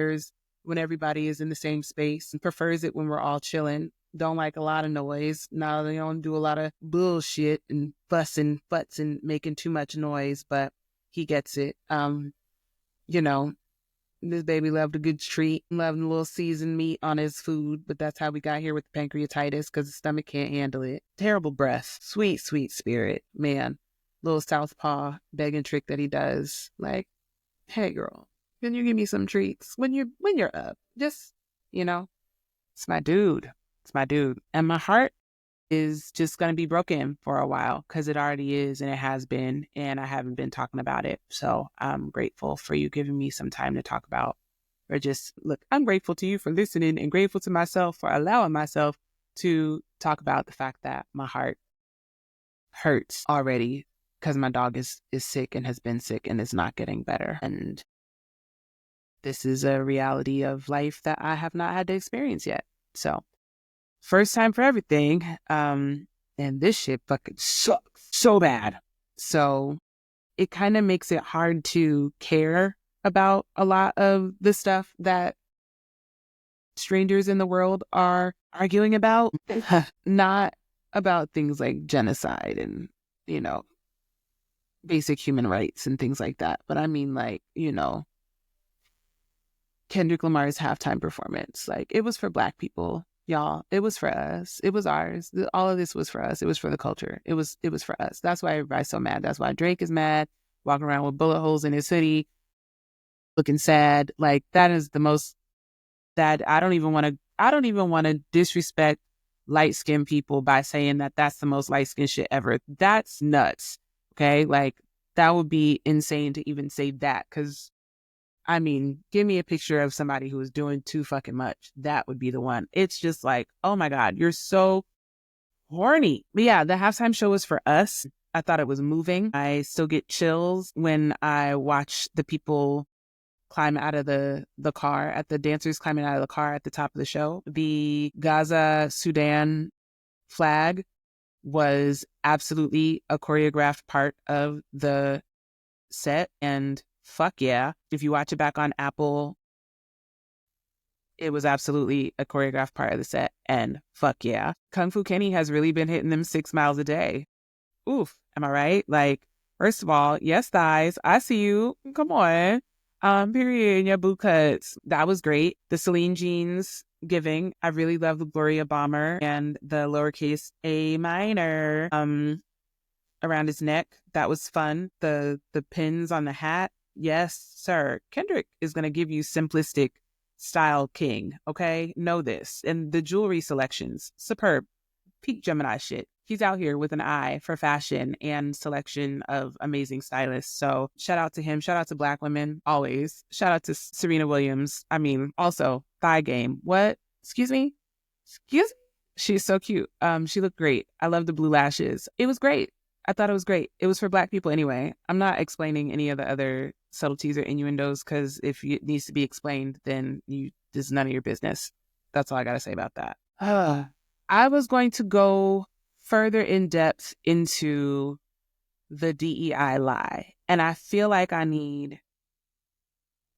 everybody is in the same space and prefers it when we're all chilling. Don't like a lot of noise. No, they don't do a lot of bullshit and fussing, butts and making too much noise, but he gets it. You know, this baby loved a good treat, loved a little seasoned meat on his food, but that's how we got here with the pancreatitis because the stomach can't handle it. Terrible breath. Sweet, sweet spirit. Man, little southpaw begging trick that he does. Like, hey girl, can you give me some treats when you're up? Just, it's my dude. It's my dude. And my heart is just going to be broken for a while because it already is and it has been, and I haven't been talking about it. So I'm grateful for you giving me some time to talk about, or just look, I'm grateful to you for listening and grateful to myself for allowing myself to talk about the fact that my heart hurts already because my dog is sick and has been sick and is not getting better. And this is a reality of life that I have not had to experience yet. So first time for everything. And this shit fucking sucks so bad. So it kind of makes it hard to care about a lot of the stuff that strangers in the world are arguing about. Not about things like genocide and, basic human rights and things like that. But I mean, like, Kendrick Lamar's halftime performance. Like, it was for Black people. Y'all, it was for us. It was ours. All of this was for us. It was for the culture. It was for us. That's why everybody's so mad. That's why Drake is mad, walking around with bullet holes in his hoodie, looking sad. Like, that is the most that I don't even want to disrespect light-skinned people by saying that that's the most light-skinned shit ever. That's nuts. Okay? Like, that would be insane to even say that, because I mean, give me a picture of somebody who is doing too fucking much. That would be the one. It's just like, oh my God, you're so horny. But yeah, the halftime show was for us. I thought it was moving. I still get chills when I watch the people climb out of the car, at the dancers climbing out of the car at the top of the show. The Gaza, Sudan flag was absolutely a choreographed part of the set, and fuck yeah. If you watch it back on Apple, it was absolutely a choreographed part of the set, and fuck yeah. Kung Fu Kenny has really been hitting them 6 miles a day. Oof, am I right? Like, first of all, yes, thighs, I see you. Come on. Period, your boot cuts. That was great. The Celine jeans giving. I really love the Gloria Bomber and the lowercase a minor around his neck. That was fun. The pins on the hat. Yes, sir. Kendrick is going to give you simplistic style king. Okay. Know this. And the jewelry selections, superb. Peak Gemini shit. He's out here with an eye for fashion and selection of amazing stylists. So shout out to him. Shout out to Black women, always. Shout out to Serena Williams. I mean, also thigh game. What? Excuse me? Excuse me? She's so cute. She looked great. I love the blue lashes. It was great. I thought it was great. It was for Black people anyway. I'm not explaining any of the other subtleties or innuendos, because if it needs to be explained, then this is none of your business. That's all I got to say about that. I was going to go further in depth into the DEI lie. And I feel like I need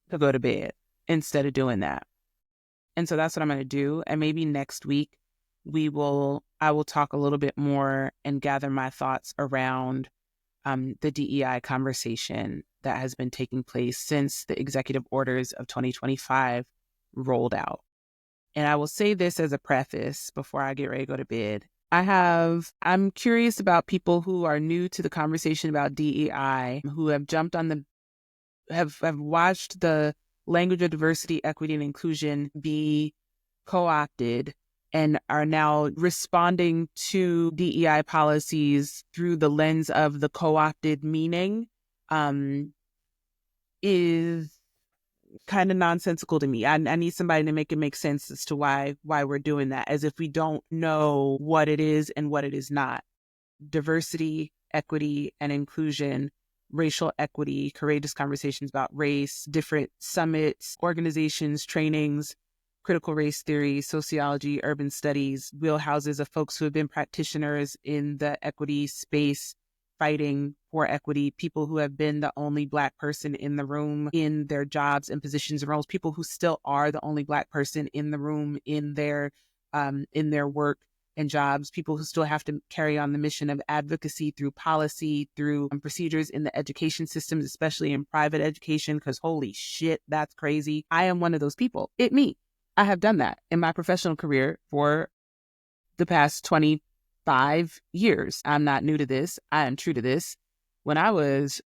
to go to bed instead of doing that. And so that's what I'm going to do. And maybe next week I will talk a little bit more and gather my thoughts around the DEI conversation that has been taking place since the executive orders of 2025 rolled out. And I will say this as a preface before I get ready to go to bed. I'm curious about people who are new to the conversation about DEI, who have jumped on have watched the language of diversity, equity, and inclusion be co-opted and are now responding to DEI policies through the lens of the co-opted meaning, is kind of nonsensical to me. I need somebody to make it make sense as to why we're doing that, as if we don't know what it is and what it is not. Diversity, equity, and inclusion, racial equity, courageous conversations about race, different summits, organizations, trainings, critical race theory, sociology, urban studies, wheelhouses of folks who have been practitioners in the equity space, fighting for equity, people who have been the only Black person in the room in their jobs and positions and roles, people who still are the only Black person in the room in their work and jobs, people who still have to carry on the mission of advocacy through policy, through procedures in the education systems, especially in private education, because holy shit, that's crazy. I am one of those people. Me. I have done that in my professional career for the past 25 years. I'm not new to this. I am true to this. When I was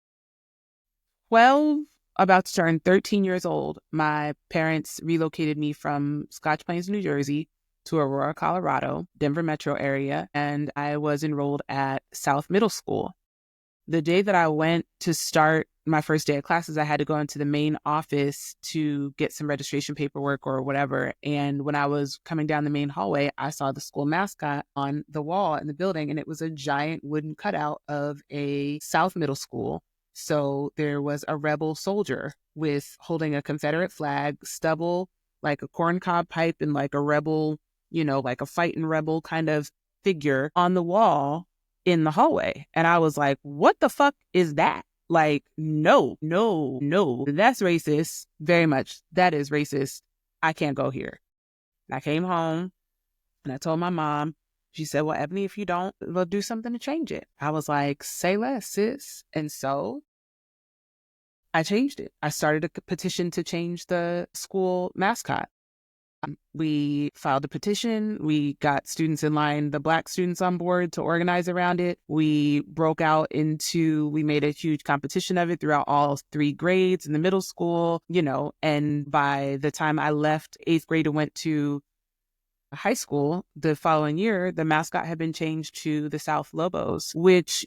12, about to turn 13 years old, my parents relocated me from Scotch Plains, New Jersey to Aurora, Colorado, Denver metro area, and I was enrolled at South Middle School. The day that I went to start my first day of classes, I had to go into the main office to get some registration paperwork or whatever. And when I was coming down the main hallway, I saw the school mascot on the wall in the building, and it was a giant wooden cutout of a South Middle School. So there was a rebel soldier with holding a Confederate flag, stubble, like a corncob pipe, and like a rebel, like a fighting rebel kind of figure on the wall in the hallway. And I was like, what the fuck is that? Like, no, that's racist. Very much. That is racist. I can't go here. And I came home and I told my mom. She said, well, Ebony, if you don't, we'll do something to change it. I was like, say less, sis. And so I changed it. I started a petition to change the school mascot. We filed a petition. We got students in line, the Black students on board to organize around it. We we made a huge competition of it throughout all 3 grades in the middle school, and by the time I left 8th grade and went to high school, the following year, the mascot had been changed to the South Lobos, which,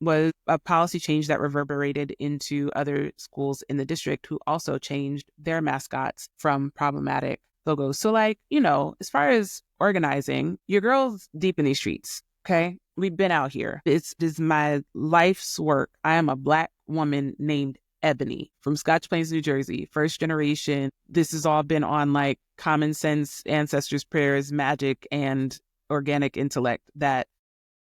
was a policy change that reverberated into other schools in the district who also changed their mascots from problematic logos. So as far as organizing, your girl's deep in these streets. Okay. We've been out here. This is my life's work. I am a Black woman named Ebony from Scotch Plains, New Jersey, first generation. This has all been on common sense, ancestors' prayers, magic, and organic intellect that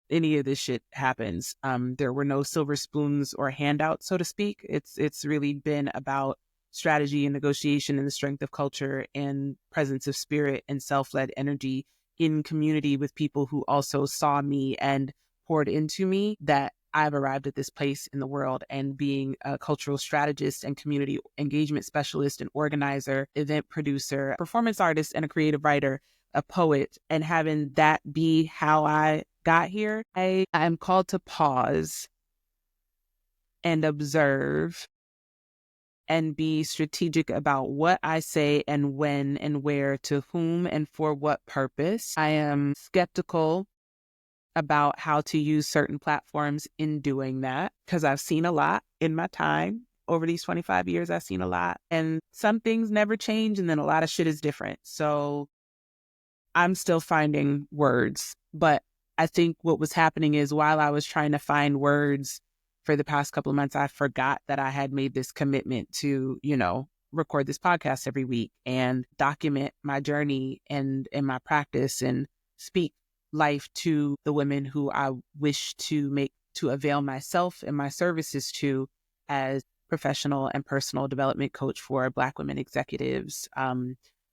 any of this shit happens. There were no silver spoons or handouts, so to speak. It's really been about strategy and negotiation and the strength of culture and presence of spirit and self-led energy in community with people who also saw me and poured into me, that I've arrived at this place in the world. And being a cultural strategist and community engagement specialist and organizer, event producer, performance artist, and a creative writer, a poet, and having that be how I got here, I am called to pause and observe and be strategic about what I say and when and where, to whom and for what purpose. I am skeptical about how to use certain platforms in doing that, because I've seen a lot in my time. Over these 25 years, I've seen a lot, and some things never change, and then a lot of shit is different. So I'm still finding words, but I think what was happening is, while I was trying to find words for the past couple of months, I forgot that I had made this commitment to, record this podcast every week and document my journey and my practice and speak life to the women who I wish to make to avail myself and my services to as professional and personal development coach for Black women executives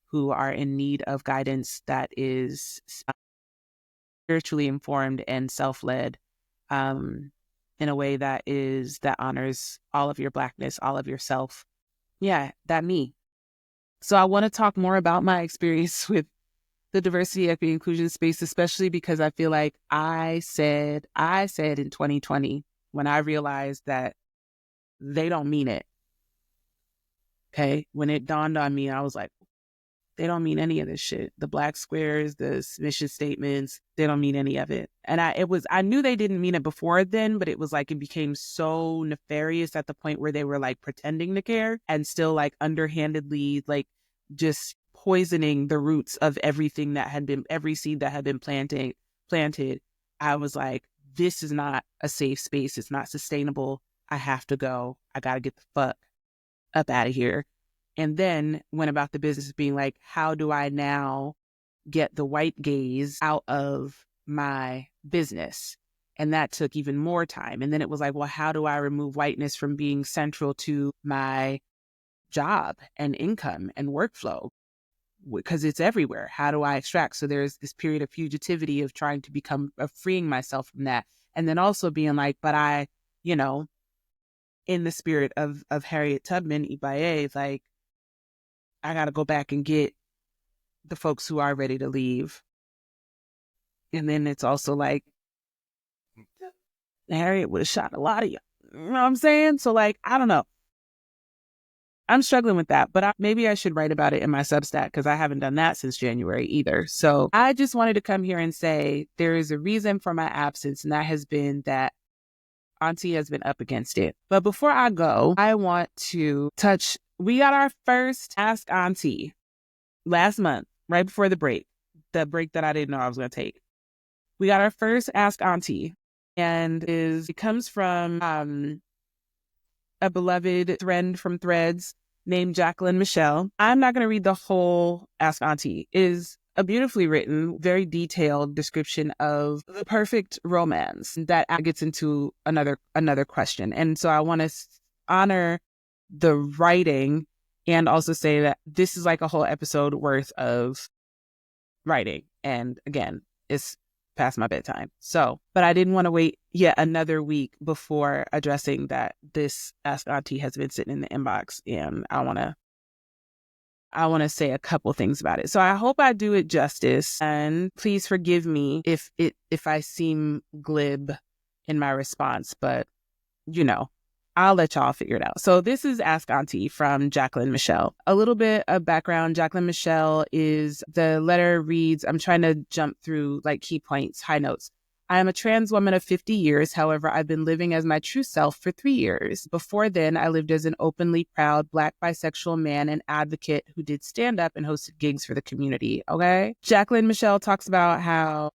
who are in need of guidance that is spiritually informed and self-led in a way that honors all of your Blackness, all of yourself. Yeah, that me. So I want to talk more about my experience with the diversity, equity, inclusion space, especially because I feel like I said in 2020 when I realized that they don't mean it. Okay. When it dawned on me, I was like, they don't mean any of this shit. The black squares, the mission statements, they don't mean any of it. And I knew they didn't mean it before then, but it was like, it became so nefarious at the point where they were like pretending to care and still like underhandedly, like just poisoning the roots of every seed that had been planted. I was like, this is not a safe space. It's not sustainable. I have to go. I got to get the fuck up out of here. And then went about the business being like, how do I now get the white gaze out of my business? And that took even more time. And then it was like, well, how do I remove whiteness from being central to my job and income and workflow? Because it's everywhere. How do I extract? So there's this period of fugitivity of trying to freeing myself from that. And then also being like, but I, in the spirit of Harriet Tubman, Ibaye, like, I got to go back and get the folks who are ready to leave. And then it's also like, Harriet would have shot a lot of you. You know what I'm saying? So like, I don't know. I'm struggling with that, but maybe I should write about it in my Substack because I haven't done that since January either. So I just wanted to come here and say there is a reason for my absence, and that has been that Auntie has been up against it. But before I go, I want to we got our first Ask Auntie last month, right before the break that I didn't know I was going to take. We got our first Ask Auntie, and it comes from a beloved friend from Threads named Jacqueline Michelle. I'm not going to read the whole Ask Auntie. It is a beautifully written, very detailed description of the perfect romance that gets into another question. And so I want to honor the writing and also say that this is like a whole episode worth of writing. And again, it's past my bedtime. So, but I didn't want to wait yet another week before addressing that this Ask Auntie has been sitting in the inbox, and I want to say a couple things about it. So I hope I do it justice, and please forgive me if I seem glib in my response, but I'll let y'all figure it out. So this is Ask Auntie from Jacqueline Michelle. A little bit of background. Jacqueline Michelle the letter reads, I'm trying to jump through like key points, high notes. I am a trans woman of 50 years. However, I've been living as my true self for 3 years. Before then, I lived as an openly proud Black bisexual man and advocate who did stand up and hosted gigs for the community. Okay. Jacqueline Michelle talks about how,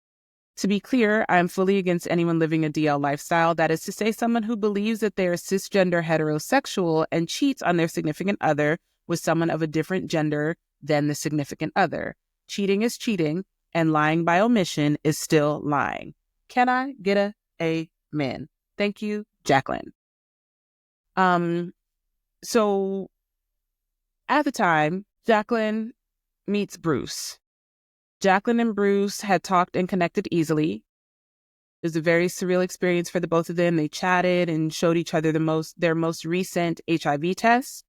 to be clear, I'm fully against anyone living a DL lifestyle. That is to say, someone who believes that they are cisgender heterosexual and cheats on their significant other with someone of a different gender than the significant other. Cheating is cheating, and lying by omission is still lying. Can I get a amen? Thank you, Jacqueline. So at the time, Jacqueline meets Bruce. Jacqueline and Bruce had talked and connected easily. It was a very surreal experience for the both of them. They chatted and showed each other their most recent HIV tests.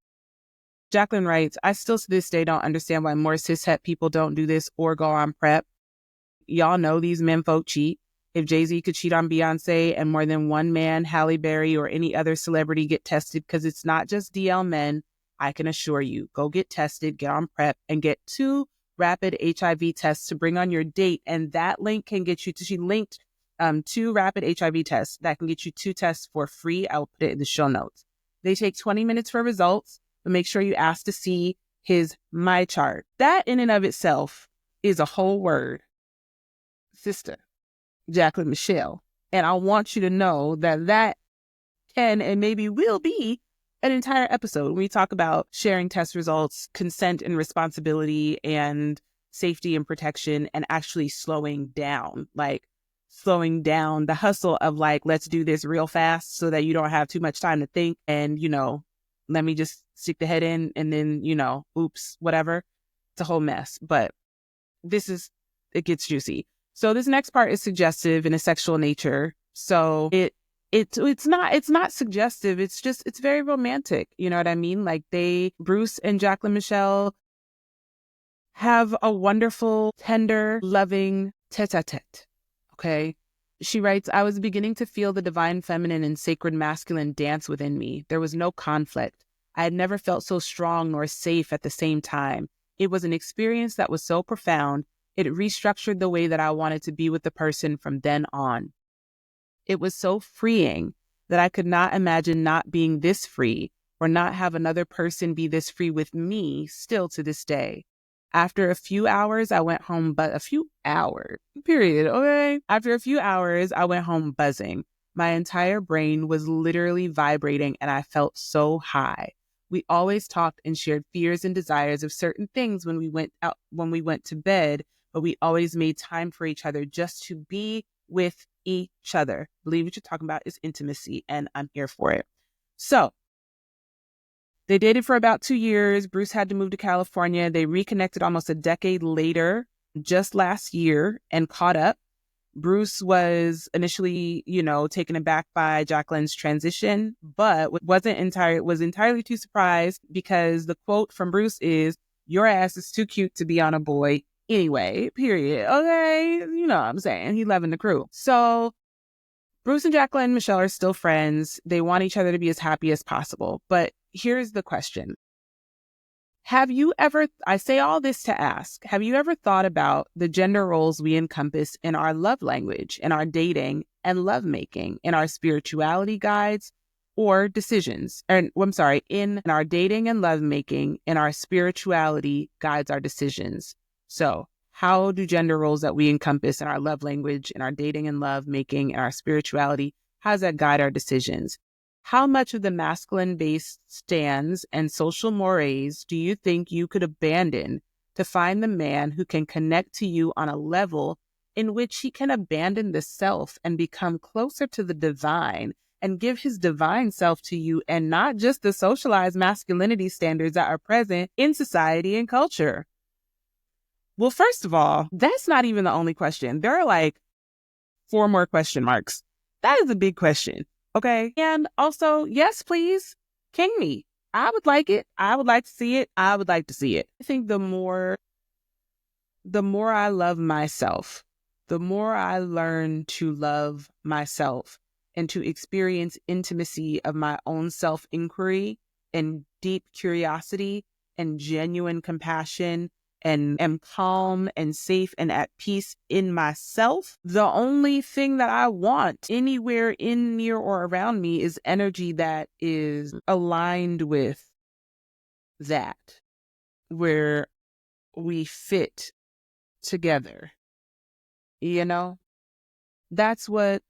Jacqueline writes, I still to this day don't understand why more cishet people don't do this or go on PrEP. Y'all know these men folk cheat. If Jay-Z could cheat on Beyonce and more than one man, Halle Berry or any other celebrity get tested because it's not just DL men, I can assure you, go get tested, get on PrEP, and get 2 rapid HIV tests to bring on your date. And that link can get you she linked 2 rapid HIV tests that can get you 2 tests for free. I will put it in the show notes. They take 20 minutes for results, but make sure you ask to see his My Chart. That in and of itself is a whole word. Sister Jacqueline Michelle. And I want you to know that can and maybe will be an entire episode when we talk about sharing test results, consent and responsibility, and safety and protection, and actually slowing down. Like, slowing down the hustle of like, let's do this real fast so that you don't have too much time to think and, let me just stick the head in and then, oops, whatever. It's a whole mess. But it gets juicy. So this next part is suggestive in a sexual nature. So it's not suggestive. It's very romantic. You know what I mean? Like Bruce and Jacqueline Michelle have a wonderful, tender, loving tete-a-tete. Okay. She writes, I was beginning to feel the divine feminine and sacred masculine dance within me. There was no conflict. I had never felt so strong nor safe at the same time. It was an experience that was so profound. It restructured the way that I wanted to be with the person from then on. It was so freeing that I could not imagine not being this free or not have another person be this free with me still to this day. After a few hours, I went home, but a few hours, period, okay? After a few hours, I went home buzzing. My entire brain was literally vibrating and I felt so high. We always talked and shared fears and desires of certain things when we went to bed, but we always made time for each other just to be with each other. Believe what you're talking about is intimacy, and I'm here for it. So they dated for about 2 years. Bruce had to move to California. They reconnected almost a decade later, just last year, and caught up. Bruce was initially, taken aback by Jacqueline's transition, but was entirely too surprised because the quote from Bruce is, "Your ass is too cute to be on a boy anyway, period." Okay, you know what I'm saying? He loving the crew. So Bruce and Jacqueline Michelle are still friends. They want each other to be as happy as possible. But here's the question. I say all this to ask, have you ever thought about the gender roles we encompass in our love language, in our dating and lovemaking, in our spirituality guides or decisions? In our dating and lovemaking, in our spirituality guides our decisions. So how do gender roles that we encompass in our love language, in our dating and lovemaking, in our spirituality, how does that guide our decisions? How much of the masculine-based stands and social mores do you think you could abandon to find the man who can connect to you on a level in which he can abandon the self and become closer to the divine and give his divine self to you and not just the socialized masculinity standards that are present in society and culture? Well, first of all, that's not even the only question. There are like 4 more question marks. That is a big question. Okay. And also, yes, please, king me. I would like it. I would like to see it. I would like to see it. I think the more I love myself, the more I learn to love myself and to experience intimacy of my own self-inquiry and deep curiosity and genuine compassion and am calm and safe and at peace in myself, the only thing that I want anywhere in, near, or around me is energy that is aligned with that, where we fit together. That's what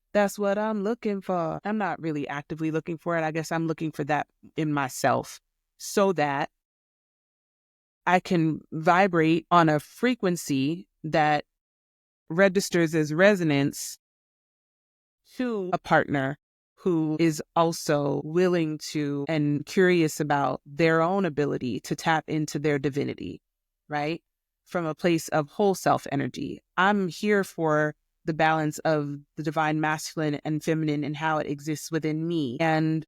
I'm looking for. I'm not really actively looking for it. I guess I'm looking for that in myself so that I can vibrate on a frequency that registers as resonance to a partner who is also willing to and curious about their own ability to tap into their divinity, right? From a place of whole self energy. I'm here for the balance of the divine masculine and feminine and how it exists within me and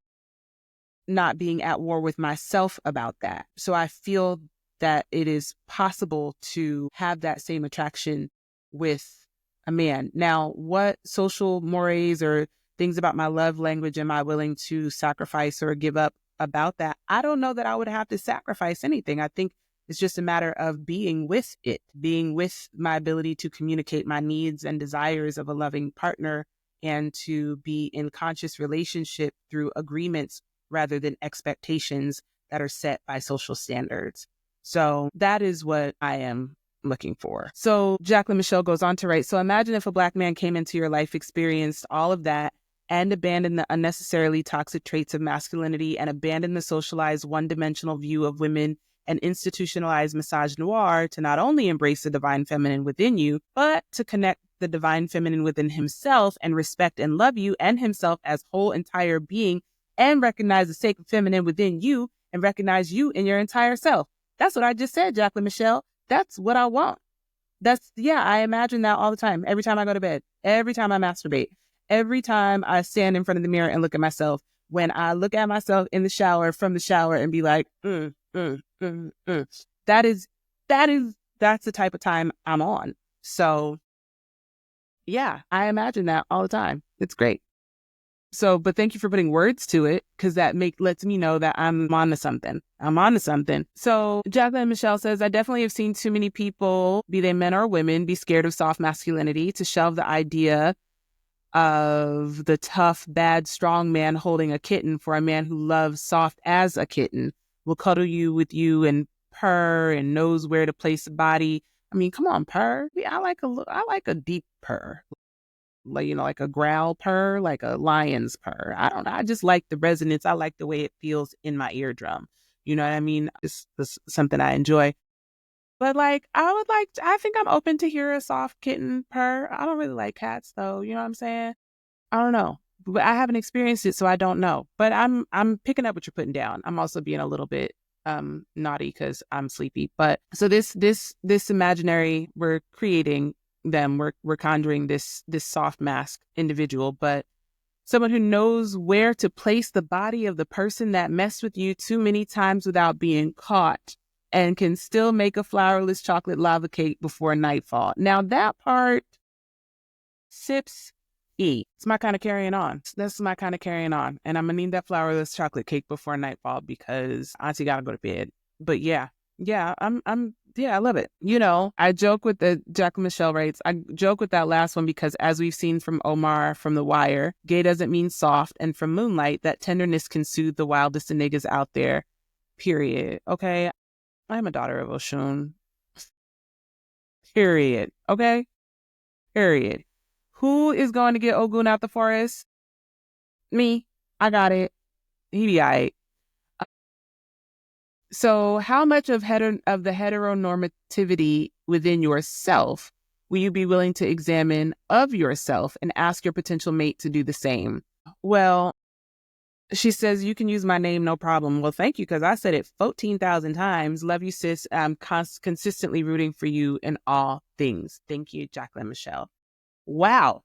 not being at war with myself about that. So I feel that it is possible to have that same attraction with a man. Now, what social mores or things about my love language am I willing to sacrifice or give up about that? I don't know that I would have to sacrifice anything. I think it's just a matter of being with it, being with my ability to communicate my needs and desires of a loving partner and to be in conscious relationship through agreements rather than expectations that are set by social standards. So that is what I am looking for. So Jacqueline Michelle goes on to write, so imagine if a Black man came into your life, experienced all of that, and abandoned the unnecessarily toxic traits of masculinity and abandoned the socialized one-dimensional view of women and institutionalized misogynoir to not only embrace the divine feminine within you, but to connect the divine feminine within himself and respect and love you and himself as whole entire being, and recognize the sacred feminine within you and recognize you in your entire self. That's what I just said, Jacqueline Michelle. That's what I want. I imagine that all the time. Every time I go to bed, every time I masturbate, every time I stand in front of the mirror and look at myself, when I look at myself in the shower, from the shower, and be like, that's the type of time I'm on. So yeah, I imagine that all the time. It's great. So, but thank you for putting words to it, because that lets me know that I'm on to something. So Jacqueline Michelle says, I definitely have seen too many people, be they men or women, be scared of soft masculinity to shelve the idea of the tough, bad, strong man holding a kitten for a man who loves soft as a kitten, will cuddle you with you and purr and knows where to place the body. I mean, come on, purr. I like a deep purr. Like a growl purr, like a lion's purr. I don't know. I just like the resonance. I like the way it feels in my eardrum. You know what I mean? It's something I enjoy. But I think I'm open to hear a soft kitten purr. I don't really like cats though. You know what I'm saying? I don't know. But I haven't experienced it, so I don't know. But I'm picking up what you're putting down. I'm also being a little bit naughty because I'm sleepy. But so this imaginary, we're creating them, we're conjuring this soft mask individual, but someone who knows where to place the body of the person that messed with you too many times without being caught, and can still make a flourless chocolate lava cake before nightfall. Now that part, sips it's my kind of carrying on. That's my kind of carrying on, and I'm gonna need that flourless chocolate cake before nightfall because Auntie gotta go to bed. But yeah, I love it. I joke with the Jacqueline Michelle writes, I joke with that last one because as we've seen from Omar from The Wire, gay doesn't mean soft. And from Moonlight, that tenderness can soothe the wildest of niggas out there, period. Okay. I'm a daughter of Oshun. Period. Okay. Period. Who is going to get Ogun out the forest? Me. I got it. He be all right. So how much of the heteronormativity within yourself will you be willing to examine of yourself and ask your potential mate to do the same? Well, she says, you can use my name, no problem. Well, thank you, because I said it 14,000 times. Love you, sis. I'm consistently rooting for you in all things. Thank you, Jacqueline Michelle. Wow.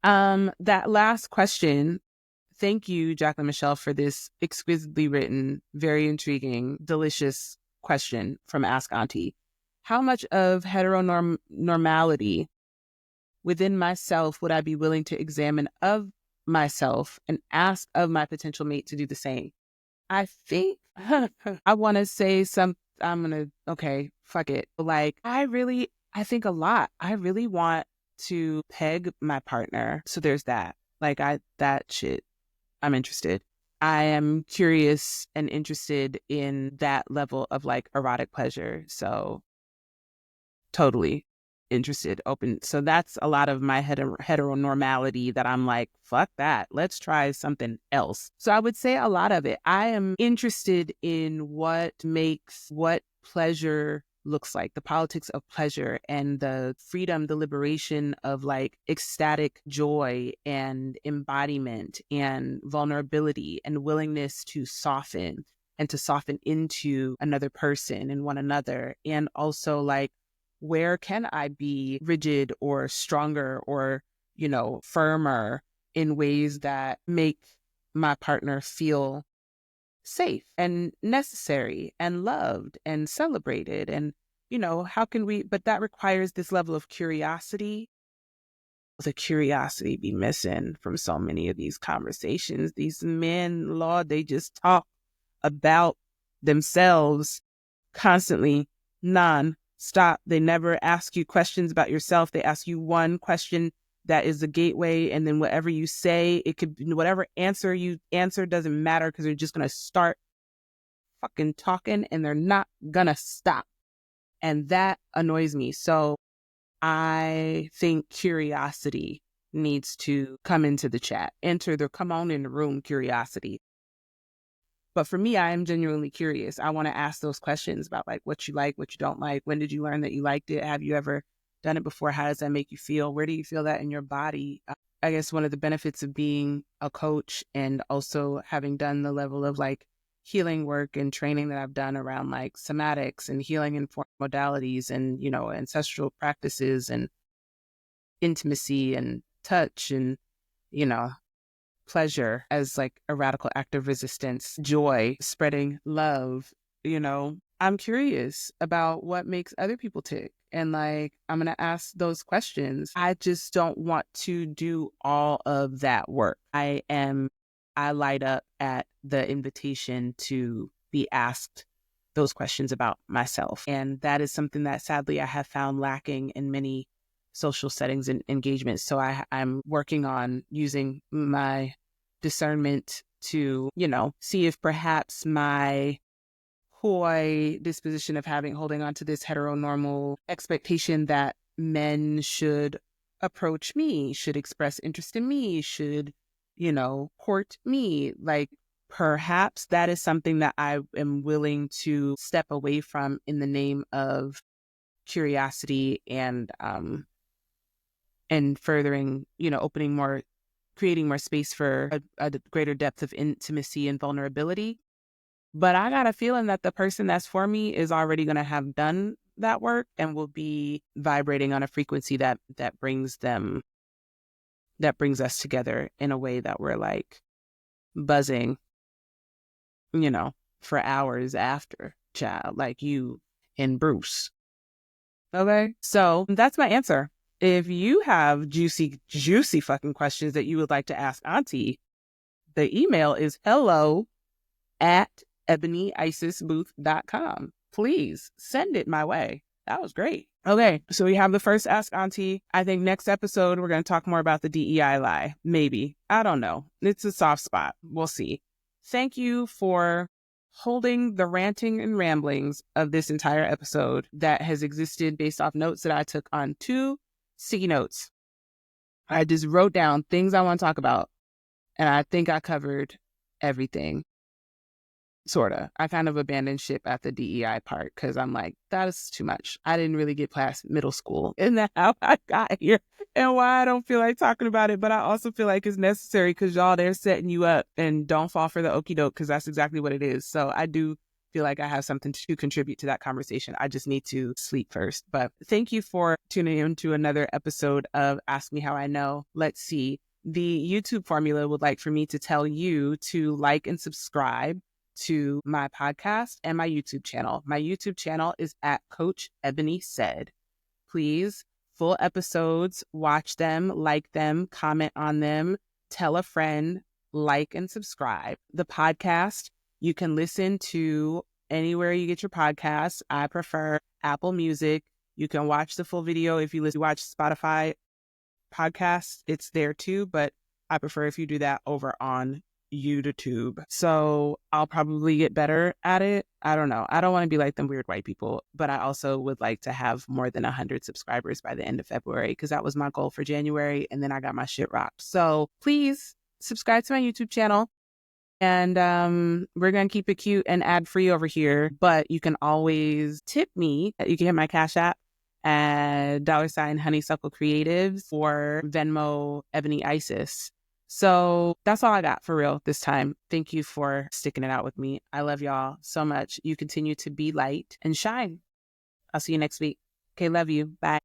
That last question. Thank you, Jacqueline Michelle, for this exquisitely written, very intriguing, delicious question from Ask Auntie. How much of heteronormality within myself would I be willing to examine of myself and ask of my potential mate to do the same? I think I want to say okay, fuck it. I think a lot. I really want to peg my partner. So there's that. That shit. I'm interested. I am curious and interested in that level of erotic pleasure. So totally interested, open. So that's a lot of my heteronormality that I'm like, fuck that. Let's try something else. So I would say a lot of it. I am interested in what pleasure looks like, the politics of pleasure and the freedom, the liberation of ecstatic joy and embodiment and vulnerability and willingness to soften and to soften into another person and one another. And also where can I be rigid or stronger or, firmer in ways that make my partner feel safe and necessary and loved and celebrated. And, how can but that requires this level of curiosity. The curiosity be missing from so many of these conversations. These men, Lord, they just talk about themselves constantly, non-stop. They never ask you questions about yourself. They ask you one question that is the gateway, and then whatever you say, it could, whatever answer you answer doesn't matter because they're just going to start fucking talking and they're not going to stop. And that annoys me. So I think curiosity needs to come into the chat. Come on in the room, curiosity. But for me, I am genuinely curious. I want to ask those questions about what you like, what you don't like. When did you learn that you liked it? Have you ever done it before? How does that make you feel? Where do you feel that in your body? I guess one of the benefits of being a coach and also having done the level of like healing work and training that I've done around like somatics and healing informed modalities and, ancestral practices and intimacy and touch and, pleasure as like a radical act of resistance, joy, spreading love, I'm curious about what makes other people tick. And like, I'm going to ask those questions. I just don't want to do all of that work. I light up at the invitation to be asked those questions about myself. And that is something that sadly I have found lacking in many social settings and engagements. So I'm working on using my discernment to, see if perhaps my coy disposition of holding on to this heteronormal expectation that men should approach me, should express interest in me, should, court me. Like perhaps that is something that I am willing to step away from in the name of curiosity and furthering, creating more space for a greater depth of intimacy and vulnerability. But I got a feeling that the person that's for me is already going to have done that work and will be vibrating on a frequency that brings us together in a way that we're like buzzing, for hours after, child, like you and Bruce. Okay. So that's my answer. If you have juicy, juicy fucking questions that you would like to ask Auntie, the email is hello@ebonyisisbooth.com. Please send it my way. That was great. Okay, so we have the first Ask Auntie. I think next episode, we're going to talk more about the DEI lie. Maybe. I don't know. It's a soft spot. We'll see. Thank you for holding the ranting and ramblings of this entire episode that has existed based off notes that I took on 2 sticky notes. I just wrote down things I want to talk about, and I think I covered everything. Sorta. I kind of abandoned ship at the DEI part because I'm like, that is too much. I didn't really get past middle school. Isn't that how I got here and why I don't feel like talking about it? But I also feel like it's necessary because y'all, they're setting you up, and don't fall for the okie doke because that's exactly what it is. So I do feel like I have something to contribute to that conversation. I just need to sleep first. But thank you for tuning in to another episode of Ask Me How I Know. Let's see. The YouTube formula would like for me to tell you to like and subscribe to my podcast and my YouTube channel. My YouTube channel is at Coach Ebony Said. Please, full episodes, watch them, like them, comment on them, tell a friend, like and subscribe. The podcast, you can listen to anywhere you get your podcasts. I prefer Apple Music. You can watch the full video if you watch Spotify podcasts. It's there too, but I prefer if you do that over on YouTube. So I'll probably get better at it. I don't know. I don't want to be like them weird white people, but I also would like to have more than 100 subscribers by the end of February because that was my goal for January, and then I got my shit rocked. So please subscribe to my YouTube channel. And we're going to keep it cute and ad-free over here, but you can always tip me. You can hit my Cash App at $honeysuckle creatives or Venmo Ebony Isis. So that's all I got for real this time. Thank you for sticking it out with me. I love y'all so much. You continue to be light and shine. I'll see you next week. Okay, love you. Bye.